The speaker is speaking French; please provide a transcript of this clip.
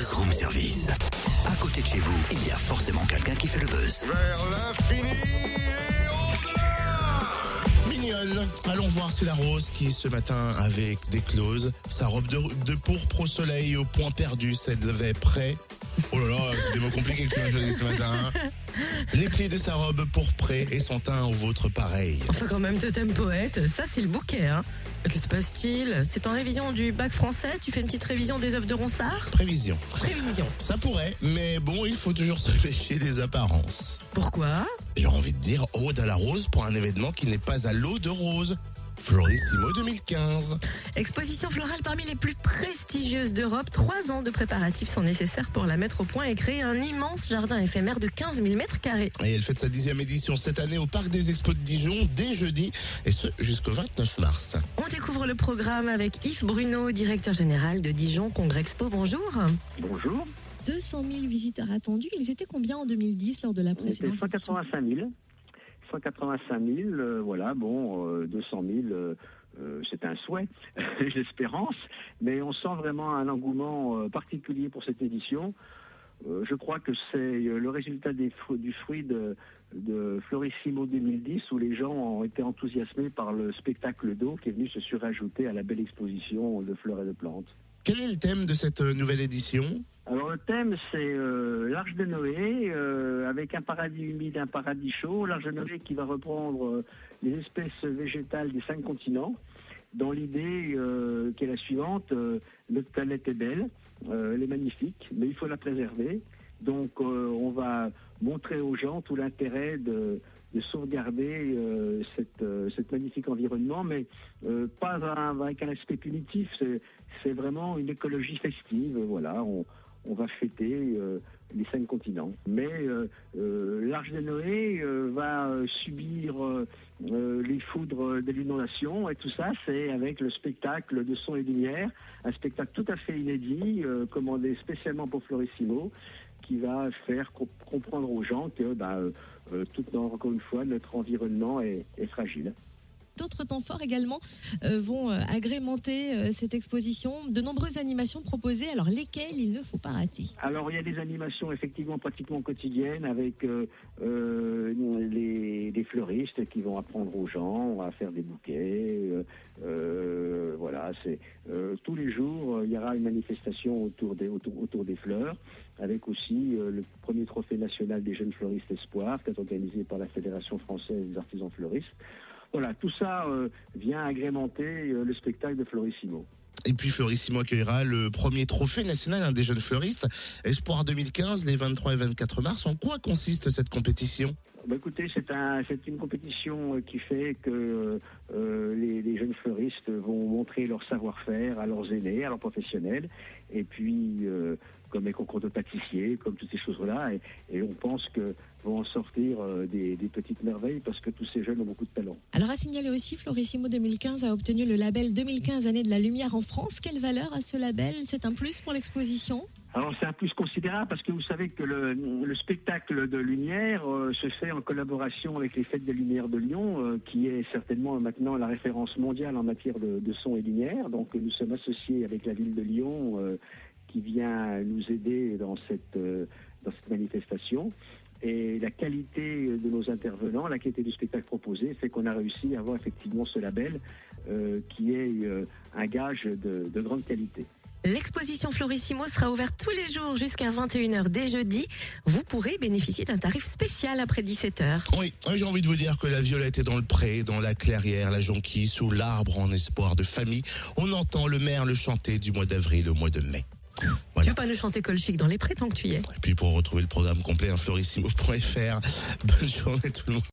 Buzz Room Service. À côté de chez vous, il y a forcément quelqu'un qui fait le buzz. Vers l'infini et au-delà. Mignonne, allons voir si la Rose qui ce matin avait déclose sa robe de pourpre au soleil au point perdu, cette avait prêt. Oh là là, c'est des mots compliqués que tu m'as choisi ce matin. Les plis de sa robe pourprée et son teint au vôtre pareil. Enfin quand même, Totem Poète, ça c'est le bouquet, hein. Que se passe-t-il? C'est en révision du bac français? Tu fais une petite révision des œuvres de Ronsard? Prévision. Prévision. Ça pourrait, mais bon, il faut toujours se méfier des apparences. Pourquoi? J'ai envie de dire ode à la rose pour un événement qui n'est pas à l'eau de rose. Florissimo 2015. Exposition florale parmi les plus prestigieuses d'Europe. 3 ans de préparatifs sont nécessaires pour la mettre au point et créer un immense jardin éphémère de 15 000 mètres carrés. Et elle fête sa 10e édition cette année au Parc des Expos de Dijon dès jeudi, et ce jusqu'au 29 mars. On découvre le programme avec Yves Bruno, directeur général de Dijon Congrès Expo. Bonjour. Bonjour. 200 000 visiteurs attendus. Ils étaient combien en 2010 lors de la précédente C'était 185 000. 185 000, voilà, bon, 200 000, c'est un souhait, l'espérance, mais on sent vraiment un engouement particulier pour cette édition. Je crois que c'est le résultat du fruit de Florissimo 2010, où les gens ont été enthousiasmés par le spectacle d'eau qui est venu se surajouter à la belle exposition de fleurs et de plantes. Quel est le thème de cette nouvelle édition ? Alors le thème c'est l'Arche de Noé, avec un paradis humide, un paradis chaud. L'Arche de Noé qui va reprendre les espèces végétales des 5 continents, dans l'idée qui est la suivante, notre planète est belle, elle est magnifique, mais il faut la préserver. Donc on va montrer aux gens tout l'intérêt de sauvegarder cet magnifique environnement, mais pas avec un aspect punitif, c'est vraiment une écologie festive, voilà, on va fêter les 5 continents. Mais l'Arche de Noé va subir les foudres de l'inondation, et tout ça, c'est avec le spectacle de son et lumière, un spectacle tout à fait inédit, commandé spécialement pour Florissimo, qui va faire comprendre aux gens que, encore une fois, notre environnement est fragile. D'autres temps forts également vont agrémenter cette exposition. De nombreuses animations proposées, alors lesquelles il ne faut pas rater? Alors il y a des animations effectivement pratiquement quotidiennes avec les fleuristes qui vont apprendre aux gens à faire des bouquets. Voilà, c'est tous les jours il y aura une manifestation autour des fleurs, avec aussi le premier trophée national des jeunes fleuristes espoirs, qui est organisé par la Fédération française des artisans fleuristes. Voilà, tout ça vient agrémenter le spectacle de Florissimo. Et puis Florissimo accueillera le premier trophée national des jeunes fleuristes, Espoir 2015, les 23 et 24 mars. En quoi consiste cette compétition ? Écoutez, c'est une compétition qui fait que les jeunes fleuristes vont montrer leur savoir-faire à leurs aînés, à leurs professionnels, et puis comme les concours de pâtissiers, comme toutes ces choses-là, et on pense que vont en sortir des petites merveilles, parce que tous ces jeunes ont beaucoup de talent. Alors à signaler aussi, Florissimo 2015 a obtenu le label 2015 Année de la Lumière en France. Quelle valeur a ce label? C'est un plus pour l'exposition? Alors c'est un plus considérable, parce que vous savez que le spectacle de lumière se fait en collaboration avec les Fêtes des Lumières de Lyon, qui est certainement maintenant la référence mondiale en matière de son et lumière. Donc nous sommes associés avec la ville de Lyon qui vient nous aider dans cette manifestation. Et la qualité de nos intervenants, la qualité du spectacle proposé, fait qu'on a réussi à avoir effectivement ce label qui est un gage de grande qualité. L'exposition Florissimo sera ouverte tous les jours jusqu'à 21h dès jeudi. Vous pourrez bénéficier d'un tarif spécial après 17h. Oui, j'ai envie de vous dire que la violette est dans le pré, dans la clairière, la jonquille, sous l'arbre en espoir de famille. On entend le merle chanter du mois d'avril au mois de mai. Voilà. Tu veux pas nous chanter Colchic dans les prés tant que tu y es? Et puis pour retrouver le programme complet, florissimo.fr. Bonne journée tout le monde.